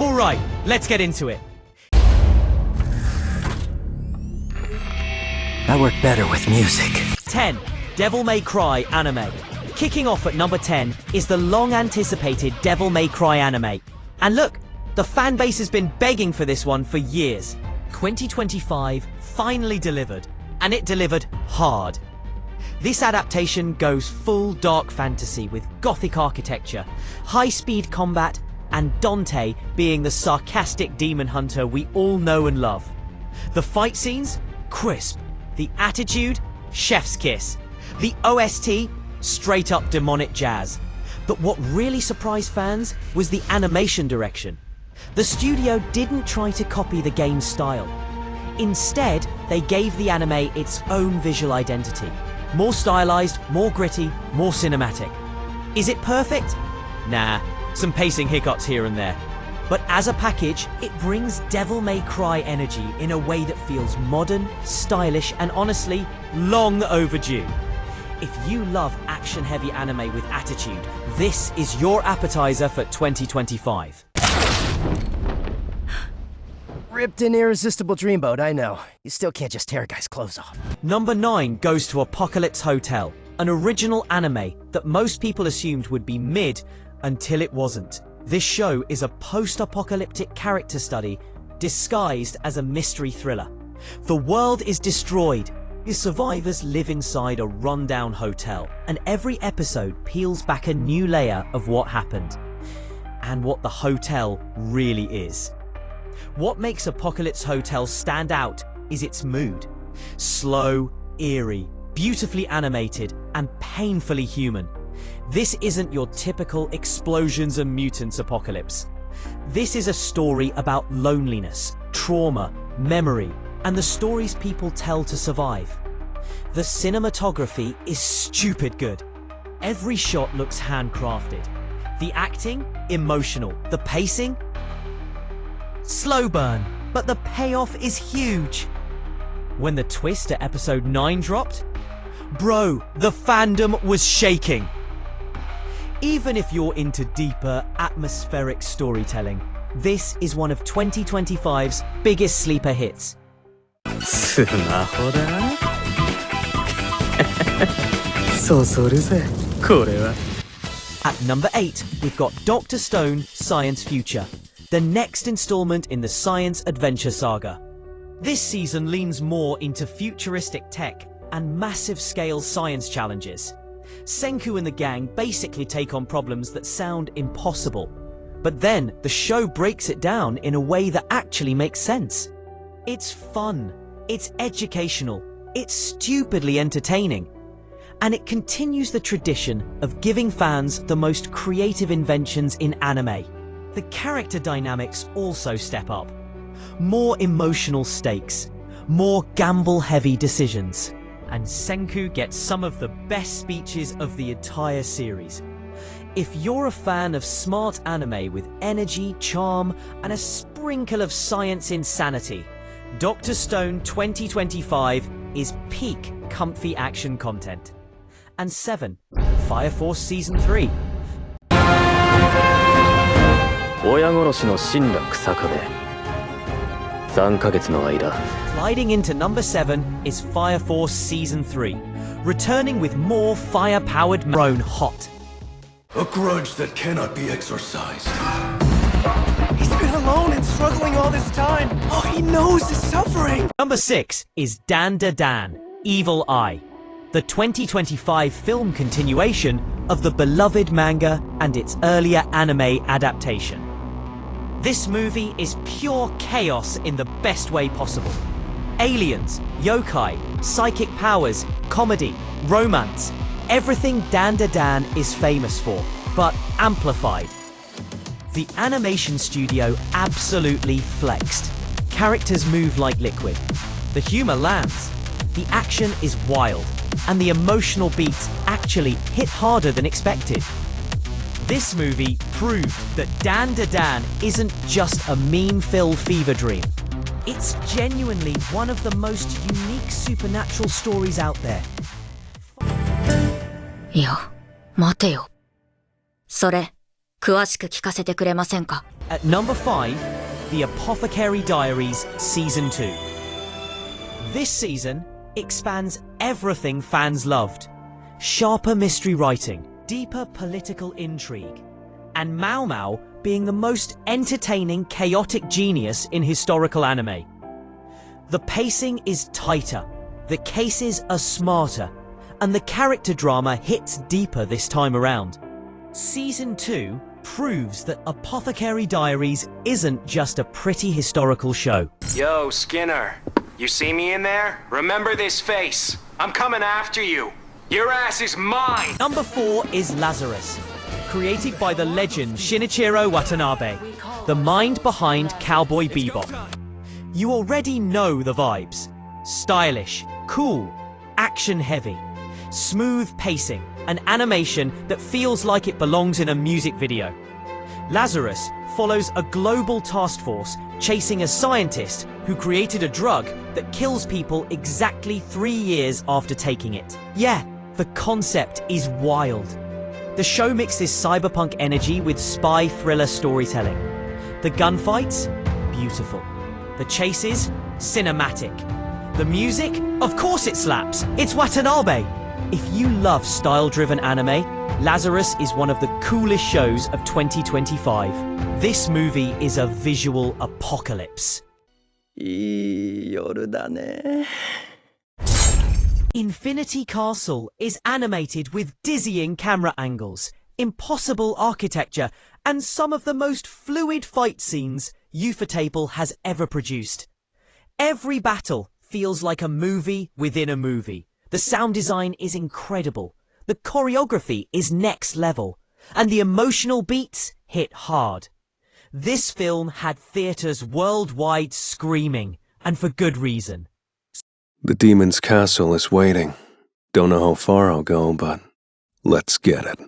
Alright, let's get into it. I work better with music. 10. Devil May Cry anime. Kicking off at number 10 is the long-anticipated Devil May Cry anime. And look, the fan base has been begging for this one for years. 2025 finally delivered, and it delivered hard. This adaptation goes full dark fantasy with gothic architecture, high-speed combat, and Dante being the sarcastic demon hunter we all know and love. The fight scenes? Crisp. The attitude? Chef's kiss. The OST? Straight up demonic jazz. But what really surprised fans was the animation direction. The studio didn't try to copy the game's style. Instead, they gave the anime its own visual identity. More stylized, more gritty, more cinematic. Is it perfect? Nah, some pacing hiccups here and there. But as a package, it brings Devil May Cry energy in a way that feels modern, stylish, and honestly, long overdue. If you love action-heavy anime with attitude, this is your appetizer for 2025. Ripped and irresistible dreamboat, I know. You still can't just tear a guy's clothes off. Number 9 goes to Apocalypse Hotel, an original anime that most people assumed would be mid until it wasn't. This show is a post-apocalyptic character study disguised as a mystery thriller. The world is destroyed. The survivors live inside a rundown hotel, and every episode peels back a new layer of what happened and what the hotel really is. What makes Apocalypse Hotel stand out is its mood. Slow, eerie, beautifully animated, and painfully human. This isn't your typical explosions and mutants apocalypse. This is a story about loneliness, trauma, memory, and the stories people tell to survive. The cinematography is stupid good. Every shot looks handcrafted. The acting, emotional. The pacing, slow burn, but the payoff is huge. When the twist at episode 9 dropped, bro, the fandom was shaking. Even if you're into deeper, atmospheric storytelling, this is one of 2025's biggest sleeper hits. スマホだそそるぜこれは At number 8, we've got Dr. Stone Science Future, the next installment in the science adventure saga. This season leans more into futuristic tech and massive-scale science challenges. Senku and the gang basically take on problems that sound impossible. But then, the show breaks it down in a way that actually makes sense. It's fun, it's educational, it's stupidly entertaining. And it continues the tradition of giving fans the most creative inventions in anime. The character dynamics also step up. More emotional stakes, more gamble-heavy decisions. And Senku gets some of the best speeches of the entire series. If you're a fan of smart anime with energy, charm, and a sprinkle of science insanity, Dr. Stone 2025 is peak comfy action content. And 7. Fire Force Season 3. 親殺しの死んだ日下で3ヶ月の間 Sliding into number 7 is Fire Force Season 3, returning with more fire-powered grown hot. A grudge that cannot be exorcised. He's been alone and struggling all this time. Oh, he knows his suffering. Number 6 is Dan Da Dan, Evil Eye, the 2025 film continuation of the beloved manga and its earlier anime adaptation. This movie is pure chaos in the best way possible. Aliens, yokai, psychic powers, comedy, romance, everything Dan Da Dan is famous for, but amplified. The animation studio absolutely flexed. Characters move like liquid. The humor lands. The action is wild. And the emotional beats actually hit harder than expected. This movie proved that Dan Da Dan isn't just a meme-filled fever dream. It's genuinely one of the most unique supernatural stories out there. いや、待てよ。それ、詳しく聞かせてくれませんか？ At number 5, The Apothecary Diaries Season 2. This season expands everything fans loved. Sharper mystery writing, deeper political intrigue, and Mao Mao being the most entertaining, chaotic genius in historical anime. The pacing is tighter, the cases are smarter, and the character drama hits deeper this time around. Season 2 proves that Apothecary Diaries isn't just a pretty historical show. Yo, Skinner. You see me in there? Remember this face. I'm coming after you. Your ass is mine! Number 4 is Lazarus, created by the legend Shinichiro Watanabe, the mind behind Cowboy Bebop. You already know the vibes. Stylish, cool, action-heavy, smooth pacing, and animation that feels like it belongs in a music video. Lazarus follows a global task force chasing a scientist who created a drug that kills people exactly 3 years after taking it. Yeah, the concept is wild. The show mixes cyberpunk energy with spy thriller storytelling. The gunfights? Beautiful. The chases? Cinematic. The music? Of course it slaps! It's Watanabe! If you love style-driven anime, Lazarus is one of the coolest shows of 2025. This movie is a visual apocalypse. いい夜だね。 Infinity Castle is animated with dizzying camera angles, impossible architecture, and some of the most fluid fight scenes Ufotable has ever produced. Every battle feels like a movie within a movie. The sound design is incredible, the choreography is next level, and the emotional beats hit hard. This film had theaters worldwide screaming, and for good reason. The demon's castle is waiting. Don't know how far I'll go, but let's get it.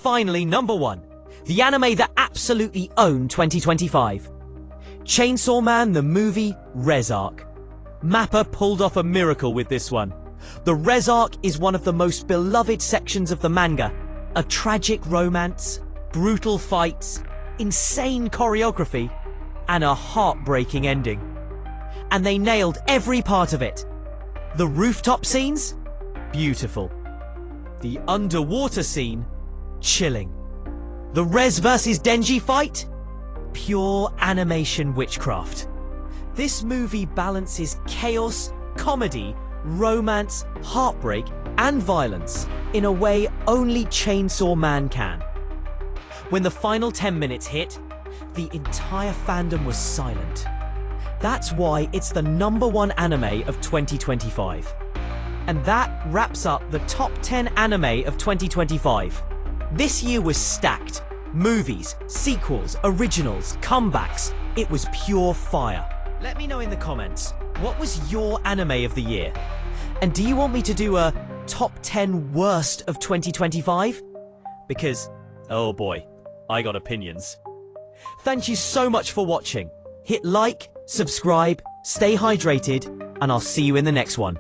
Finally, number 1. The anime that absolutely owned 2025. Chainsaw Man the movie, Res Arc. Mappa pulled off a miracle with this one. The Res Arc is one of the most beloved sections of the manga. A tragic romance, brutal fights, insane choreography, and a heartbreaking ending. And they nailed every part of it. The rooftop scenes? Beautiful. The underwater scene? Chilling. The Rez vs Denji fight? Pure animation witchcraft. This movie balances chaos, comedy, romance, heartbreak, and violence in a way only Chainsaw Man can. When the final 10 minutes hit, the entire fandom was silent. That's why it's the number 1 anime of 2025. And that wraps up the top 10 anime of 2025. This year was stacked. Movies, sequels, originals, comebacks. It was pure fire. Let me know in the comments, what was your anime of the year? And do you want me to do a top 10 worst of 2025? Because, oh boy, I got opinions. Thank you so much for watching. Hit like, subscribe, stay hydrated, and I'll see you in the next one.